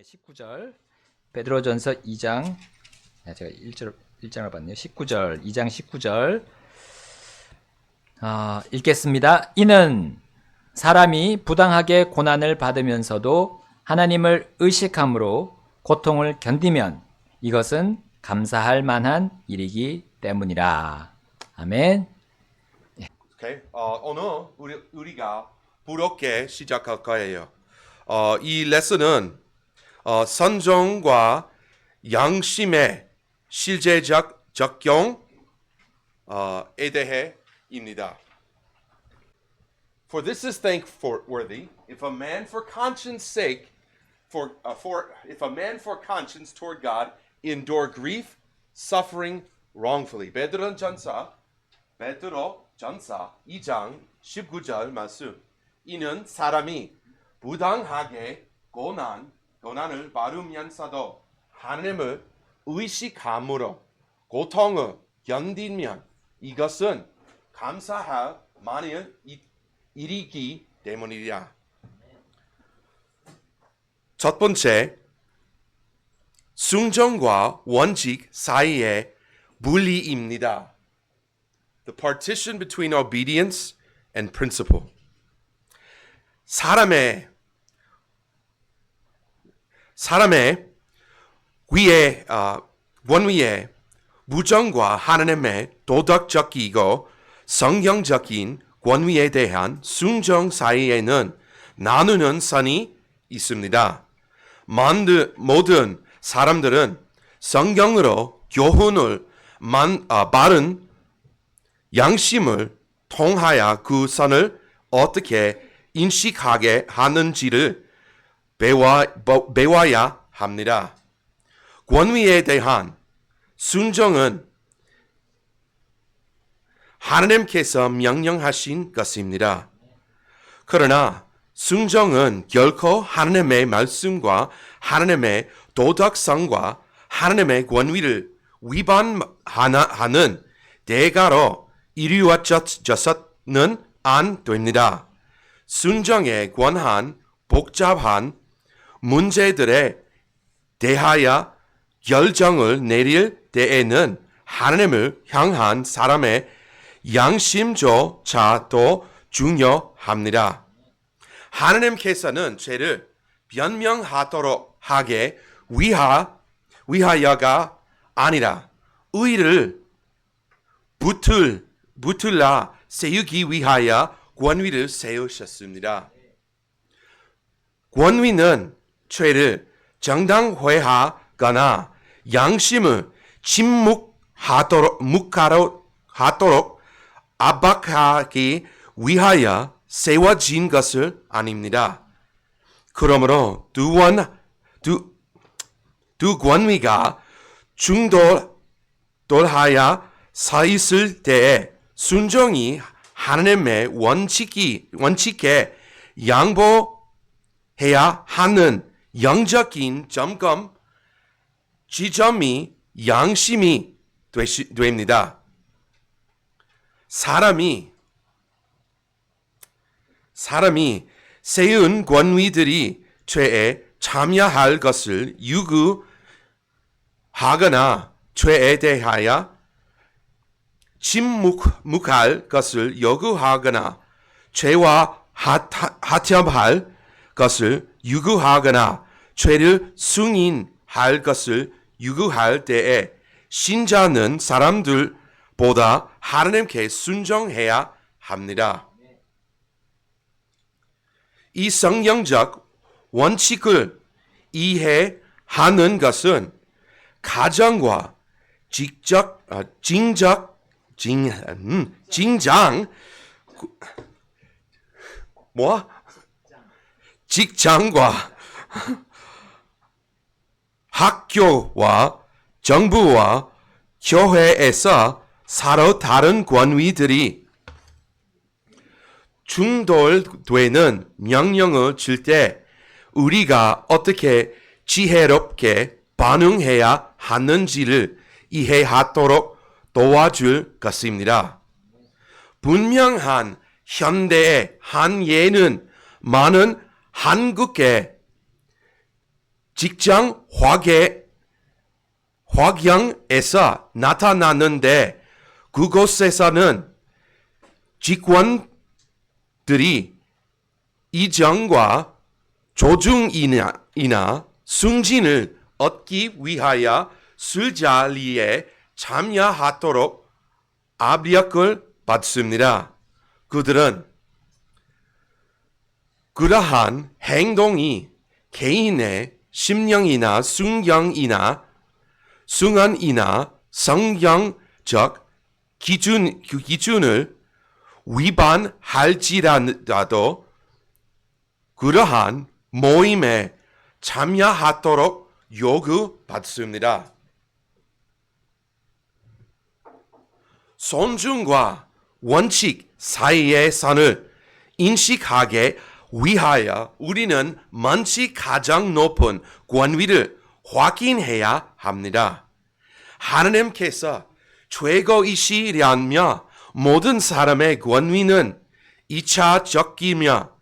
19절 베드로전서 2장 제가 1장을 봤네요. 19절 2장 19절 읽겠습니다. 이는 사람이 부당하게 고난을 받으면서도 하나님을 의식함으로 고통을 견디면 이것은 감사할 만한 일이기 때문이라. 아멘. Okay. 오늘 우리가 부럽게 시작할 거예요. 이 레슨은 선정과 양심의 실제적 적용에 대해입니다. For this is thankworthy, if a man for conscience sake, if a man for conscience toward God endure grief, suffering wrongfully. 베드로 전서 2장 19절 말씀. 이는 사람이 부당하게 고난을 받으면서도 하나님을 의식함으로 고통을 견디면 이것은 감사할 만한 일이기 때문이라. 첫 번째, 순종과 원칙 사이의 분리입니다. The partition between obedience and principle. 사람의 원위에 무정과 하나님의 도덕적이고 성경적인 권위에 대한 순종 사이에는 나누는 선이 있습니다. 모든 사람들은 성경으로 교훈을 바른 양심을 통하여 그 선을 어떻게 인식하게 하는지를 배워야 합니다. 권위에 대한 순종은 하나님께서 명령하신 것입니다. 그러나 순종은 결코 하나님의 말씀과 하나님의 도덕성과 하나님의 권위를 위반하는 대가로 이루어져서는 안 됩니다. 순종에 관한 복잡한 문제들에 대하여 결정을 내릴 때에는 하나님을 향한 사람의 양심조차도 중요합니다. 하나님께서는 죄를 변명하도록 하기 위하여가 아니라 의를 붙들라 세우기 위하여 권위를 세우셨습니다. 권위는 죄를 정당화하거나 양심을 침묵하도록 압박하기 위하여 세워진 것을 아닙니다. 그러므로 두 권위가 충돌하여 서 있을 때에 순종이 하나님의 원칙에 양보해야 하는 영적인 점검 지점이 양심이 됩니다. 사람이 세운 권위들이 죄에 참여할 것을 요구하거나 죄에 대하여 침묵할 것을 요구하거나 죄와 하점할 것을 요구하거나 죄를 승인할 것을 요구할 때에 신자는 사람들보다 하나님께 순종해야 합니다. 이 성경적 원칙을 이해하는 것은 가정과 직장과 학교와 정부와 교회에서 서로 다른 권위들이 충돌되는 명령을 줄 때 우리가 어떻게 지혜롭게 반응해야 하는지를 이해하도록 도와줄 것입니다. 분명한 현대의 한 예는 많은 한국의 직장 확양에서 나타나는데 그곳에서는 직원들이 이정과 조중이나 승진을 얻기 위하여 술자리에 참여하도록 압력을 받습니다. 그들은 그러한 행동이 개인의 심령이나 순간이나 성경적 기준을 위반할지라도 그러한 모임에 참여하도록 요구받습니다. 존중과 원칙 사이의 선을 인식하게 위하여 우리는 먼저 가장 높은 권위를 확인해야 합니다. 하나님께서 최고이시라며 모든 사람의 권위는 이차적이며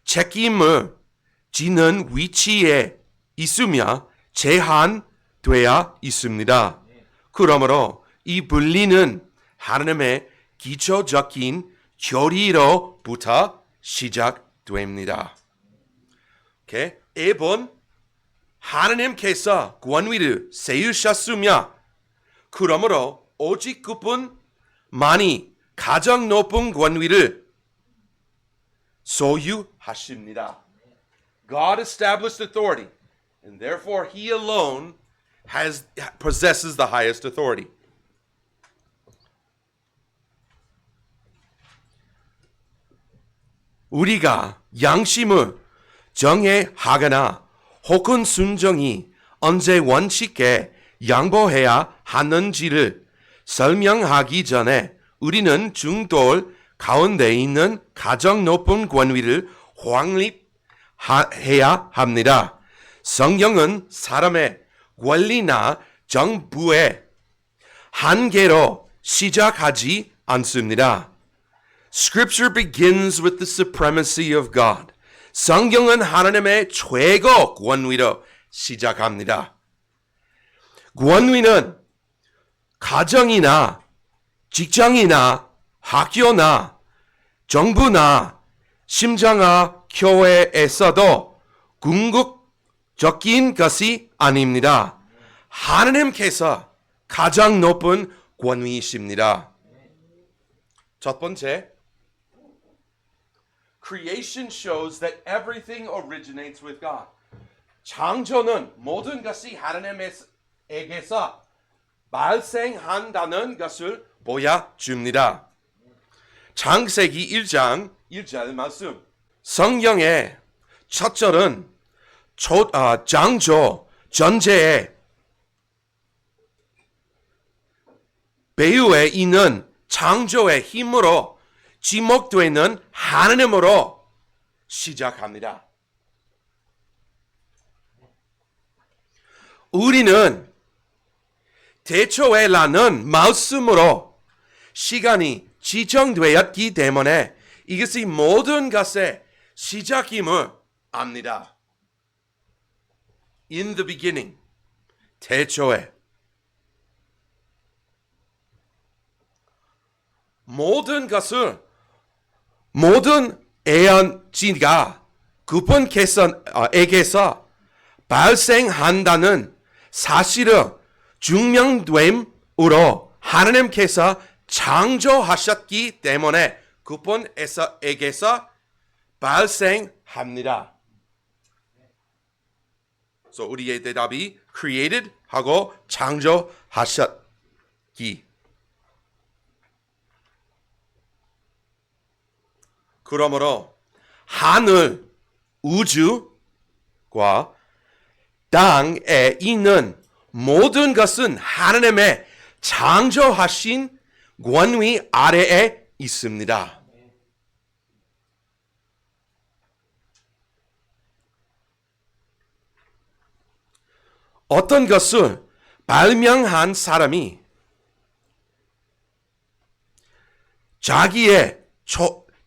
책임을 지는 위치에 있으며 제한되어 있습니다. 그러므로 이 분리는 하나님의 기초적인 교리로부터 시작됩니다. 오케이? 1번, 하나님께서 권위를 세우셨으며 그러므로 오직 그분만이 가장 높은 권위를 소유하십니다. God established authority, and therefore He alone possesses the highest authority. 우리가 양심을 정해하거나 혹은 순종이 언제 원칙에 양보해야 하는지를 설명하기 전에 우리는 중돌 가운데 있는 가장 높은 권위를 확립해야 합니다. 성경은 사람의 권리나 정부의 한계로 시작하지 않습니다. Scripture begins with the supremacy of God. 성경은 하나님의 최고 권위로 시작합니다. 권위는 가정이나 직장이나 학교나 정부나 심장아 교회에서도 궁극적인 것이 아닙니다. 하나님께서 가장 높은 권위이십니다. 첫 번째, Creation shows that everything originates with God. 창조는 모든 것이 하나님에게서 발생한다는 것을 보여줍니다. 창세기 1장 1절 말씀. 성경의 첫 절은 창조 전제의 배후에 있는 창조의 힘으로 지목되는 하나님으로 시작합니다. 우리는 대초에라는 말씀으로 시간이 지정되었기 때문에 이것이 모든 것의 시작임을 압니다. In the beginning, 대초에 모든 것을 모든 에너지가 그분께서에게서 발생한다는 사실을 증명됨으로 하나님께서 창조하셨기 때문에 그분에게서 발생합니다. So 우리의 대답이 created 하고 창조하셨기. 그러므로 하늘, 우주과 땅에 있는 모든 것은 하나님의 창조하신 권위 아래에 있습니다. 어떤 것을 발명한 사람이 자기의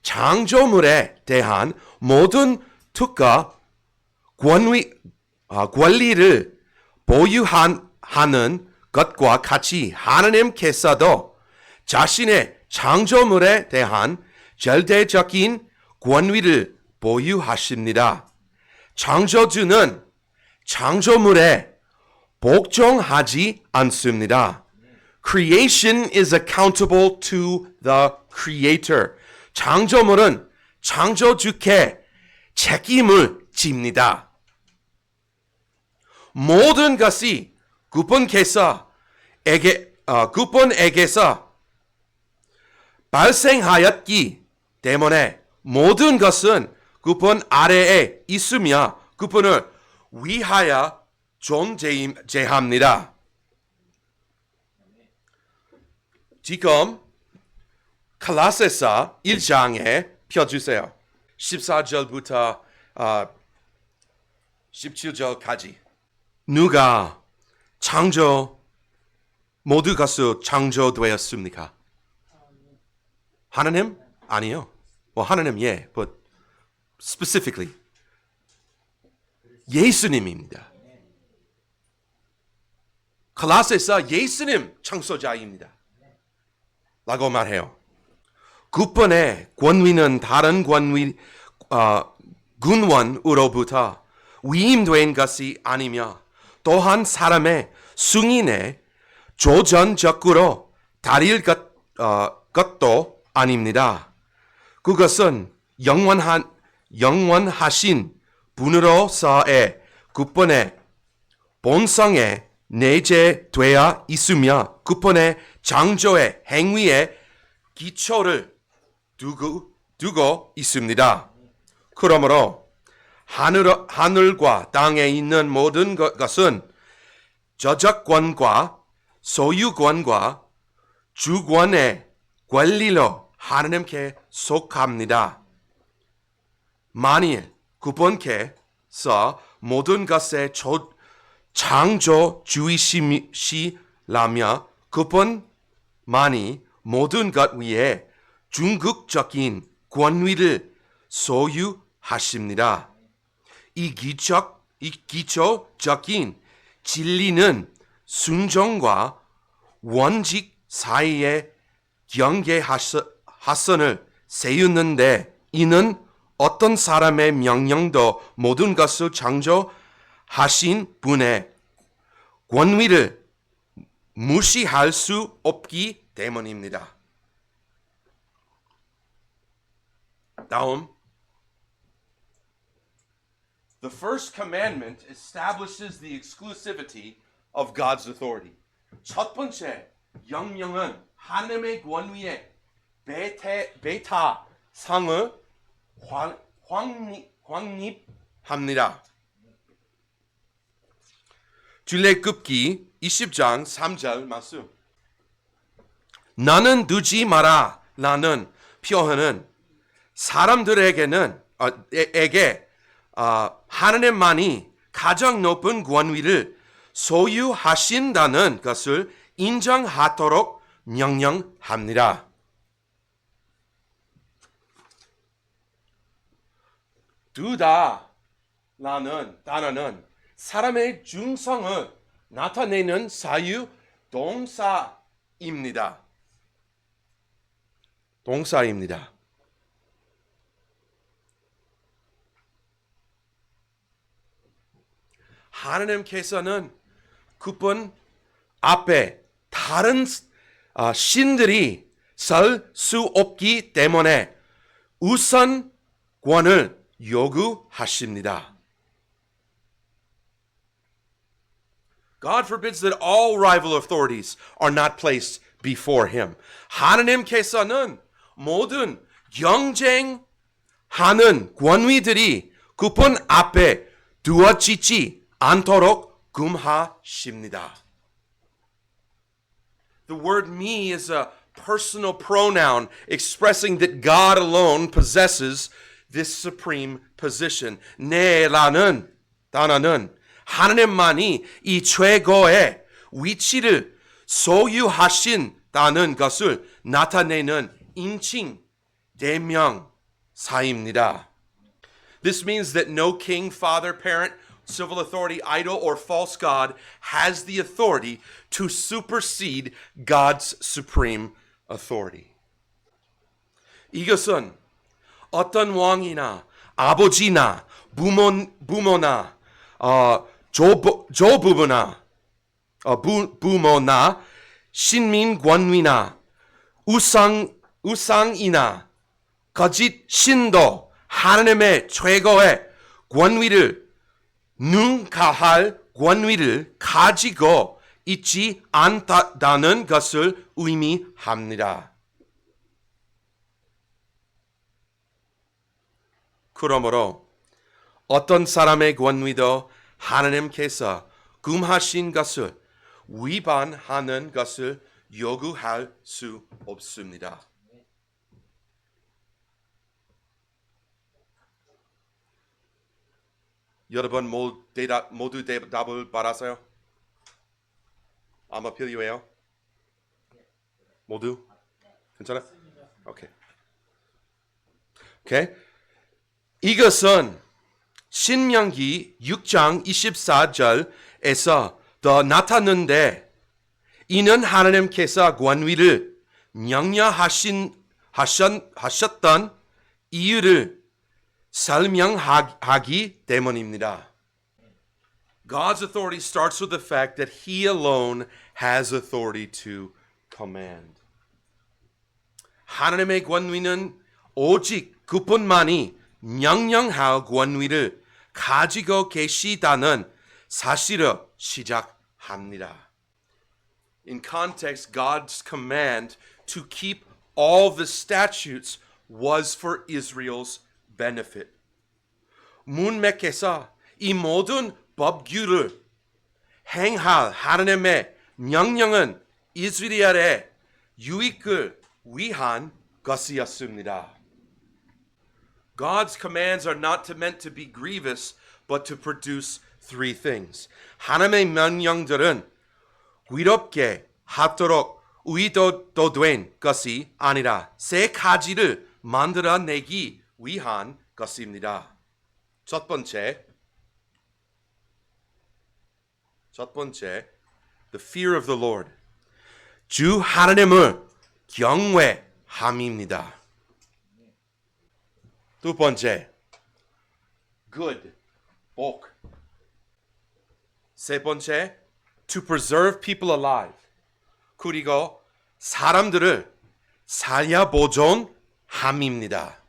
창조물에 대한 모든 특허, 권리를 보유하는 것과 같이 하나님께서도 자신의 창조물에 대한 절대적인 권위를 보유하십니다. 창조주는 창조물에 복종하지 않습니다. Creation is accountable to the Creator. 창조물은 창조주께 책임을 집니다. 모든 것이 그분에게서 발생하였기 때문에 모든 것은 그분 아래에 있으며 그분을 위하여 존재합니다. 지금 갈라디아서 1장에 펴주세요. 14절부터 17절까지. 누가 모두 것이 창조되었습니까? 하나님? 아니요. 하나님 but specifically 예수님입니다. 갈라디아서 예수님 창조자입니다. 라고 말해요. 그분의 권위는 다른 군원으로부터 위임된 것이 아니며 또한 사람의 승인에 조전적으로 다릴 것도 아닙니다. 그것은 영원하신 분으로서의 그분의 본성에 내재되어 있으며 그분의 창조의 행위에 기초를 두고 있습니다. 그러므로 하늘과 땅에 있는 모든 것은 저작권과 소유권과 주권의 권리로 하나님께 속합니다. 만일 그분께서 모든 것의 창조주이시라며 그분만이 모든 것 위에 중극적인 권위를 소유하십니다. 이 기초적인 진리는 순종과 원칙 사이에 경계하선을 세우는데 이는 어떤 사람의 명령도 모든 것을 창조하신 분의 권위를 무시할 수 없기 때문입니다. 다음. The first commandment establishes the exclusivity of God's authority. 첫 번째 명령은 하나님의 권위에 베타상을 확립합니다. 출애굽기 20장 3절 말씀. 나는 두지 마라 라는 표현은 사람들에게 하나님만이 가장 높은 권위를 소유하신다는 것을 인정하도록 명령합니다. 두다라는 단어는 사람의 중성을 나타내는 사유 동사입니다. 하나님께서는 그분 앞에 다른 신들이 설 수 없기 때문에 우선권을 요구하십니다. God forbids that all rival authorities are not placed before him. 하나님께서는 모든 경쟁하는 권위들이 그분 앞에 두어지지 않도록 금하십니다. The word me is a personal pronoun expressing that God alone possesses this supreme position. 내라는 단어는 하나님만이 이 최고의 위치를 소유하신다는 것을 나타내는 인칭 대명사입니다. This means that no king, father, parent, civil authority, idol, or false god has the authority to supersede God's supreme authority. 이것은 어떤 왕이나 아버지나 부모나 조부모나 부모나 신민 권위나 우상이나 거짓 신도 하나님의 최고의 권위를 능가할 권위를 가지고 있지 않다는 것을 의미합니다. 그러므로 어떤 사람의 권위도 하나님께서 금하신 것을 위반하는 것을 요구할 수 없습니다. 여러분 모두 대답을 받았어요? 아마 필요해요? 모두? 괜찮아? 오케이. 오케이. 이것은 신명기 6장 24절에서 더 나타났는데 이는 하나님께서 권위를 명령하셨던 이유를 설명하기 때문입니다. God's authority starts with the fact that He alone has authority to command. 하나님의 권위는 오직 그뿐만이 명령할 권위를 가지고 계시다는 사실로 시작합니다. In context, God's command to keep all the statutes was for Israel's benefit. 문맥에서 이 모든 법규를 행할 하나님의 명령은 이스라엘의 유익을 위한 것이었습니다. God's commands are not meant to be grievous, but to produce three things. 하나님의 명령들은 위롭게 하도록 의도된 것이 아니라 세 가지를 만들어내기 위한 것입니다. 첫 번째, the fear of the Lord. 주 하나님을 경외함입니다. 두 번째, good, 복. 세 번째, to preserve people alive. 그리고 사람들을 살려보존함입니다.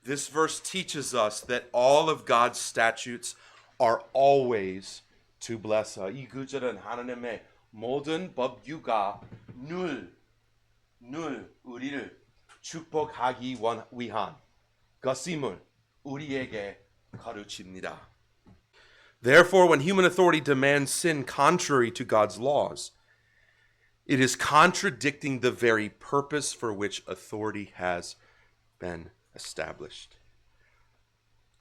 This verse teaches us that all of God's statutes are always to bless us. 이 구절은 하나님의 모든 법규가 늘 우리를 축복하기 위한 것임을 우리에게 가르칩니다. Therefore, when human authority demands sin contrary to God's laws, it is contradicting the very purpose for which authority has been established.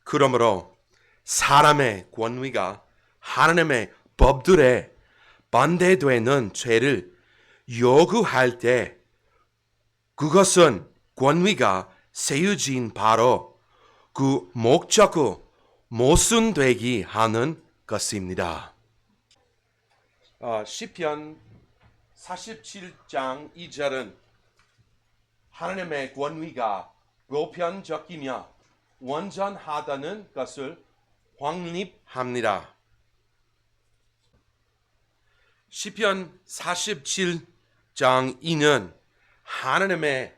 그러므로 사람의 권위가 하나님의 법들에 반대되는 죄를 요구할 때 그것은 권위가 세워진 바로 그 목적을 모순되게 하는 것입니다. 시편 47장 2절은 하나님의 권위가 보편적이며 완전하다는 것을 확립합니다. 시편 47장 2는 하나님을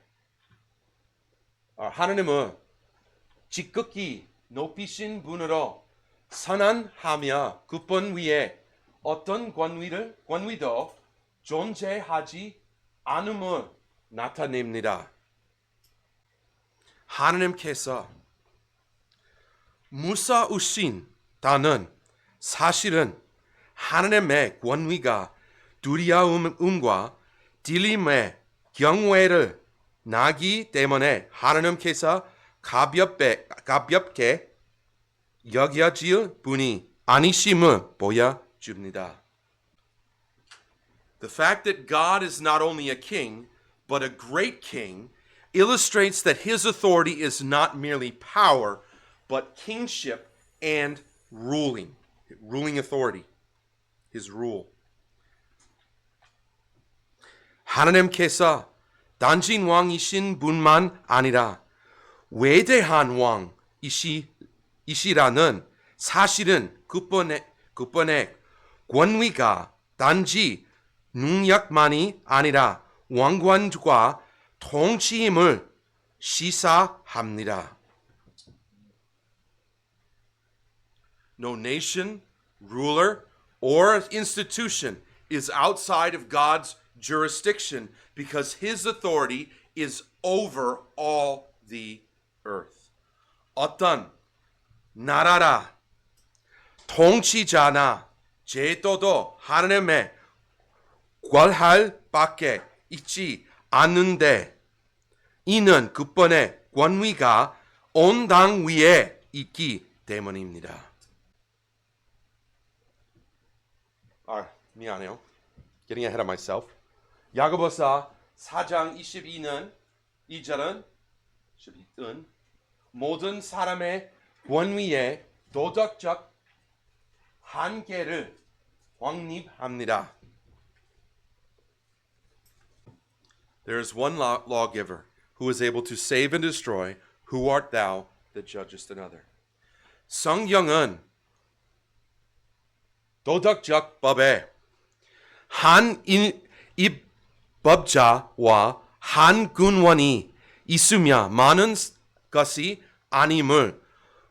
지극히 높이신 분으로 선언하며 그분 위에 어떤 권위도 존재하지 않음을 나타냅니다. 하나님께서 무서우신다는 사실은 하나님의 권위가 두려움과 딜림의 경외를 나기 때문에 하나님께서 가볍게 여겨질 분이 아니심을 보여줍니다. The fact that God is not only a king, but a great king, illustrates that his authority is not merely power, but kingship and ruling authority, his rule. 하나님께서 단진 왕이신 분만 아니라 외대한 왕이시라는 사실은 그뿐의 권위가 단지 능력만이 아니라 왕권과 통치임을 시사합니다. No nation, ruler, or institution is outside of God's jurisdiction because his authority is over all the earth. 어떤 나라라, 통치자나, 제도도 하나님의 관할 밖에 있지 않는데 이는 그분의 권위가 온 땅 위에 있기 때문입니다. 미안해요. Getting ahead of myself. 야고보서 4장 2절은 모든 사람의 권위의 도덕적 한계를 확립합니다. There is one lawgiver who is able to save and destroy. Who art thou that judgest another? 성경은 도덕적 법에 한 입법자와 한 군원이 있으며 많은 것이 아님을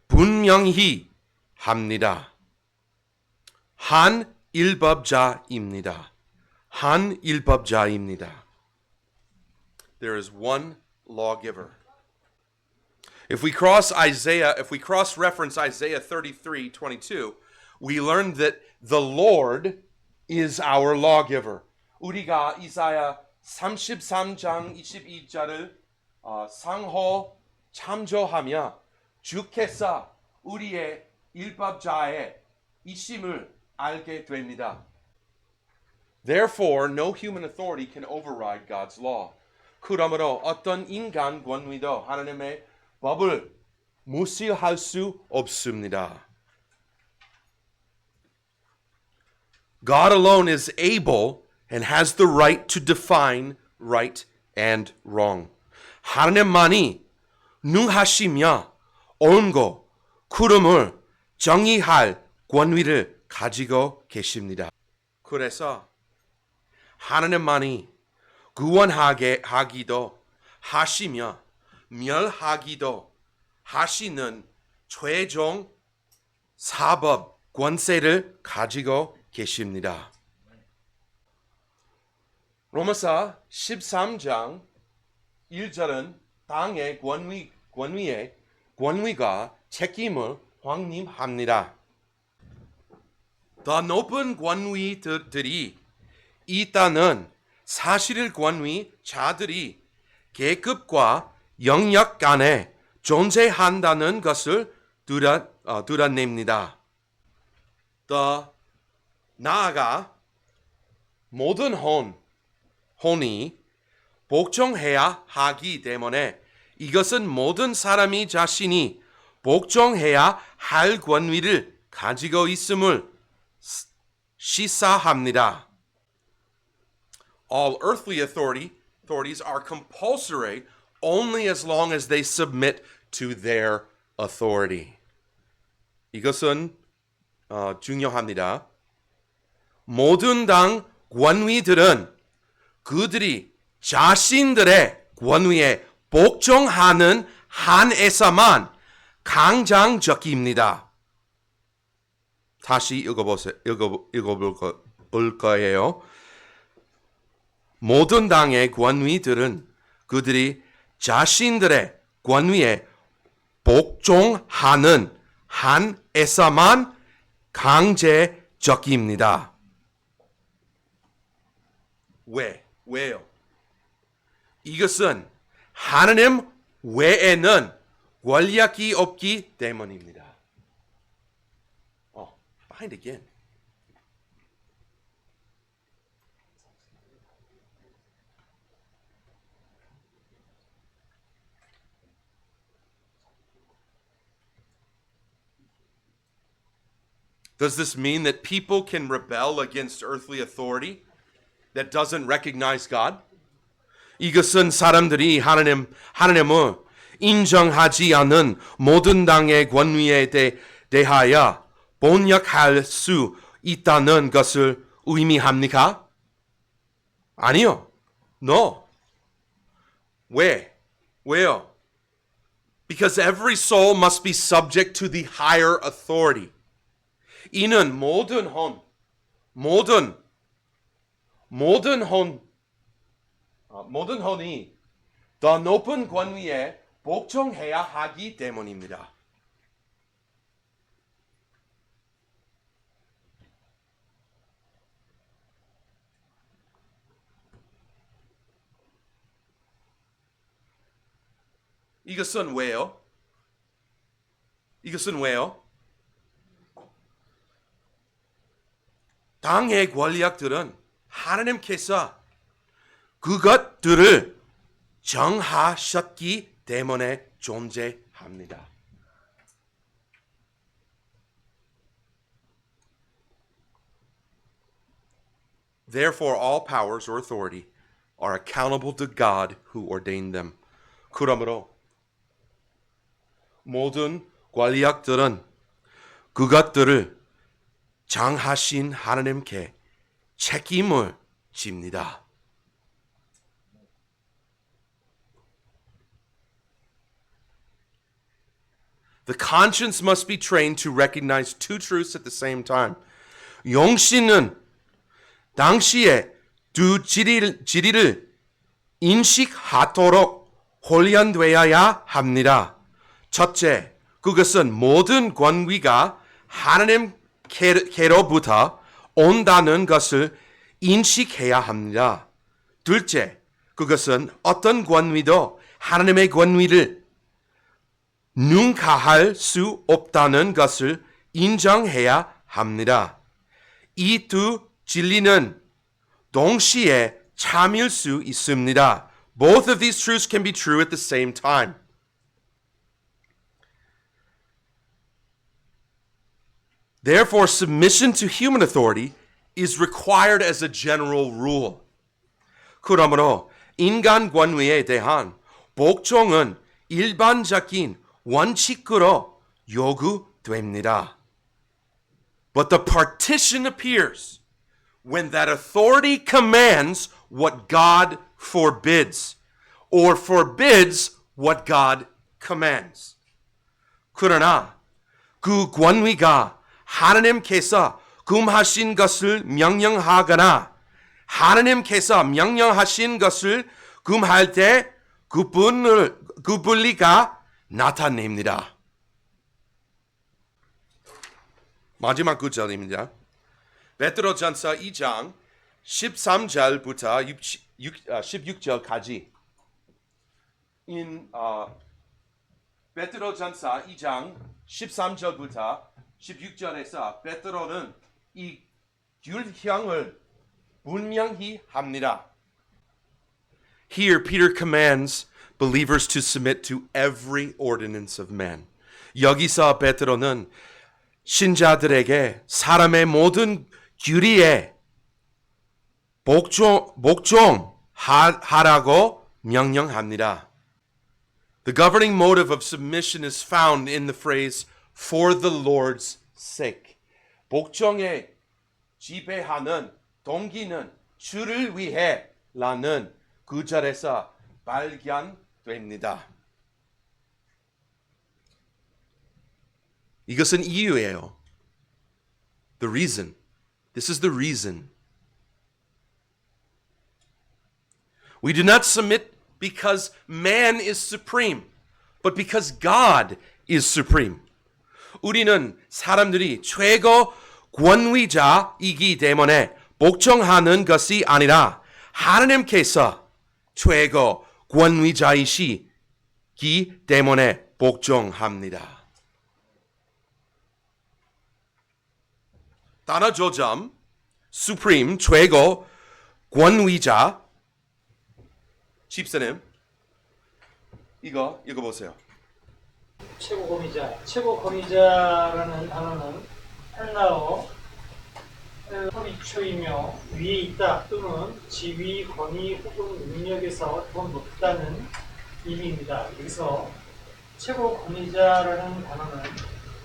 분명히 합니다. 한 일법자입니다. 한 일법자입니다. There is one lawgiver. If we cross-reference Isaiah 33:22, we learn that the Lord is our lawgiver. 우리가 이사야 33장 22절을 상호 참조하며 주께서 우리의 일법자의 이심을 알게 됩니다. Therefore, no human authority can override God's law. 그러므로 어떤 인간 권위도 하나님의 법을 무시할 수 없습니다. God alone is able and has the right to define right and wrong. 하나님만이 능하시며 옳고 그름을 정의할 권위를 가지고 계십니다. 그래서 하나님만이 구원하게 하기도 하시며 멸하기도 하시는 최종 사법 권세를 가지고 계십니다. 로마서 13장 1절은 땅의 권위가 책임을 확립합니다. 더 높은 권위들이 있다는 사실을 권위자들이 계급과 영역 간에 존재한다는 것을 드러냅니다. 더 나아가 모든 혼이 복종해야 하기 때문에 이것은 모든 사람이 자신이 복종해야 할 권위를 가지고 있음을 시사합니다. All earthly authorities are compulsory only as long as they submit to their authority. 이것은 중요합니다. 모든 당 권위들은 그들이 자신들의 권위에 복종하는 한에서만 강장적입니다. 다시 읽어볼 거예요. 모든 당의 권위들은 그들이 자신들의 권위에 복종하는 한에서만 강제적입니다. 왜요? 이것은 하나님 외에는 권력이 없기 때문입니다. Find again. Does this mean that people can rebel against earthly authority that doesn't recognize God? 이것은 사람들이 하나님을 인정하지 않는 모든 당의 권위에 대하여 번역할 수 있다는 것을 의미합니까? 아니요. No. 왜요? Because every soul must be subject to the higher authority. 이는 모든 혼이 더 높은 권위에 복종해야 하기 때문입니다. 이것은 왜요? 당의 권력들은 하나님께서 그것들을 정하셨기 때문에 존재합니다. Therefore, all powers or authority are accountable to God who ordained them. 그러므로 모든 권력들은 그것들을 정하신 하나님께 책임을 집니다. The conscience must be trained to recognize two truths at the same time. 영신은 당시에 두 진리를 인식하도록 훈련되어야 합니다. 첫째, 그것은 모든 권위가 하나님께로부터 온다는 것을 인식해야 합니다. 둘째, 그것은 어떤 권위도 하나님의 권위를 능가할 수 없다는 것을 인정해야 합니다. 이 두 진리는 동시에 참일 수 있습니다. Both of these truths can be true at the same time. Therefore, submission to human authority is required as a general rule. 그러므로 인간 권위에 대한 복종은 일반적인 원칙으로 요구됩니다. But the partition appears when that authority commands what God forbids, or forbids what God commands. 그러나 그 권위가 하나님께서 금하신 것을 명령하거나 하나님께서 명령하신 것을 금할 때 그 분리가 나타냅니다. 마지막 구절입니다. 베드로전서 2장 13절부터 16절까지 베드로전서 2장 13절부터 16절에서 베드로는 이 율형을 분명히 합니다. Here Peter commands believers to submit to every ordinance of man. 여기서 베드로는 신자들에게 사람의 모든 규리에 복종하라고 명령합니다. The governing motive of submission is found in the phrase for the Lord's sake. 복종에 지배하는 동기는 주를 위해라는 구절에서 발견됩니다. 이것은 이유예요. The reason. This is the reason. We do not submit because man is supreme, but because God is supreme. 우리는 사람들이 최고 권위자이기 때문에 복종하는 것이 아니라 하나님께서 최고 권위자이시기 때문에 복종합니다. 단어 조점, supreme, 최고 권위자. 집사님, 이거 읽어보세요. 최고 권위자라는 단어는 헬라어 허리초이며 위에 있다 또는 지위, 권위 혹은 능력에서 더 높다는 의미입니다. 여기서 최고 권위자라는 단어는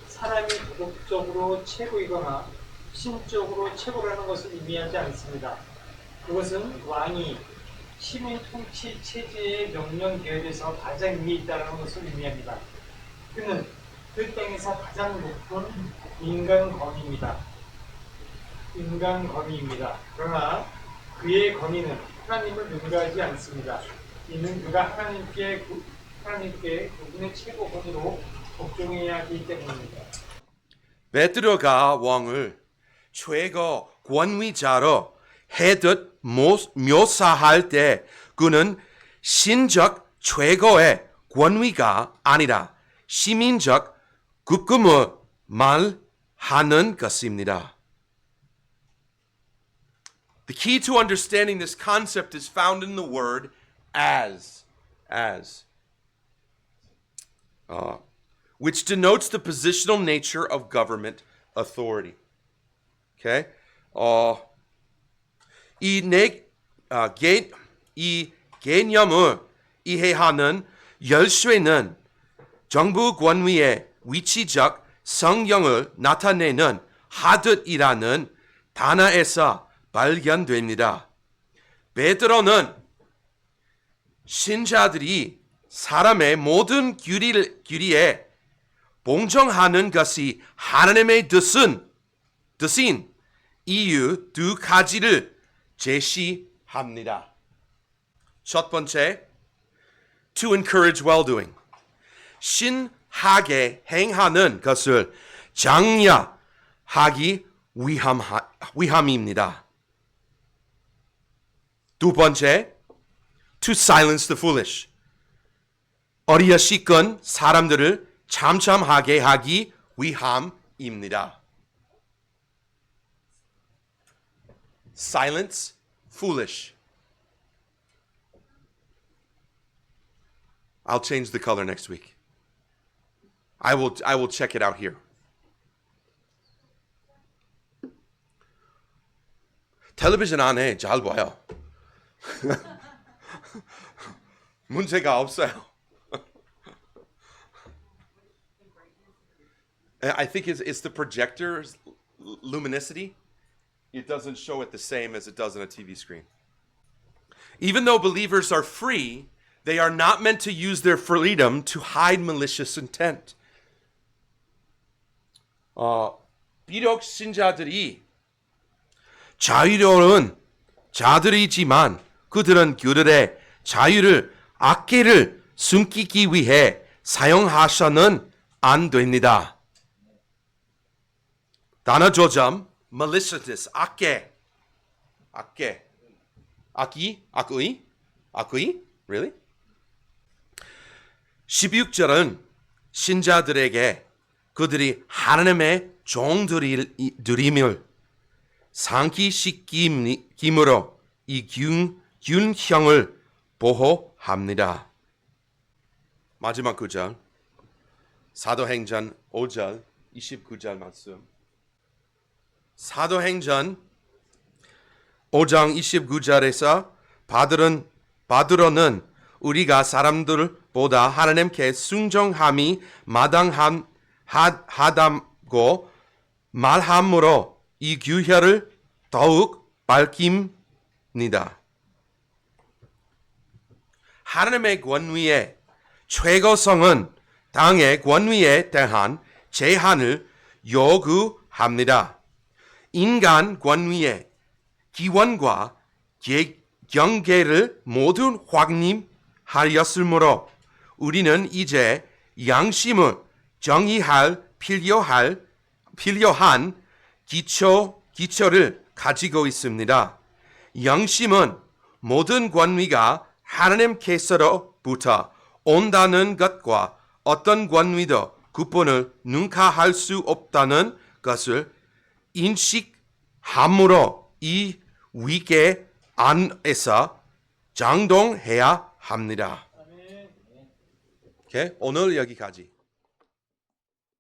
사람이 도덕적으로 최고이거나 신적으로 최고라는 것을 의미하지 않습니다. 그것은 왕이 시민 통치 체제의 명령 계열에서 가장 위에 있다는 것을 의미합니다. 그는 그 땅에서 가장 높은 인간 검입니다. 그러나 그의 권위는 하나님을 능가하지 않습니다. 이는 그가 하나님께 그분의 최고 권위로 복종해야 하기 때문입니다. 베드로가 왕을 최고 권위자로 해듯 묘사할 때 그는 신적 최고의 권위가 아니라 시민적 급급을 말하는 것입니다. The key to understanding this concept is found in the word as, which denotes the positional nature of government authority. Okay? 이 개념을 이해하는 열쇠는 정부 권위의 위치적 성경을 나타내는 하듯이라는 단어에서 발견됩니다. 베드로는 신자들이 사람의 모든 규리에 봉정하는 것이 하나님의 뜻인 이유 두 가지를 제시합니다. 첫 번째, to encourage well-doing. 신하게 행하는 것을 장려하기 위함입니다. 두 번째, to silence the foolish. 어리석은 사람들을 잠잠하게 하기 위함입니다. Silence foolish. I'll change the color next week. I will check it out here. 텔레비전 안에 잘 보여. 문제가 없어요. I think it's the projector's luminosity. It doesn't show it the same as it does on a TV screen. Even though believers are free, they are not meant to use their freedom to hide malicious intent. 비록 신자들이 자유로운 자들이지만 그들은 그들의 자유를 악계를 숨기기 위해 사용하셔는 안 됩니다. 단어 조점, maliciousness, 악의, 악의? Really? 16절은 신자들에게 그들이 하나님의 종들임을 상기시킴으로 이 균형을 보호합니다. 마지막 구절, 사도행전 5절 29절 말씀. 사도행전 5장 29절에서 바드로는 우리가 사람들보다 하나님께 순종함이 마땅하다고 말함으로 이 규율을 더욱 밝힙니다. 하나님의 권위의 최고성은 땅의 권위에 대한 제한을 요구합니다. 인간 권위의 기원과 경계를 모두 확립하였으므로 우리는 이제 양심을 정의할 필요한 기초를 가지고 있습니다. 양심은 모든 권위가 하나님께서로부터 온다는 것과 어떤 권위도 구분을 능가할 수 없다는 것을 인식함으로 이 위계 안에서 장동해야 합니다. 오케이? 오늘 여기까지.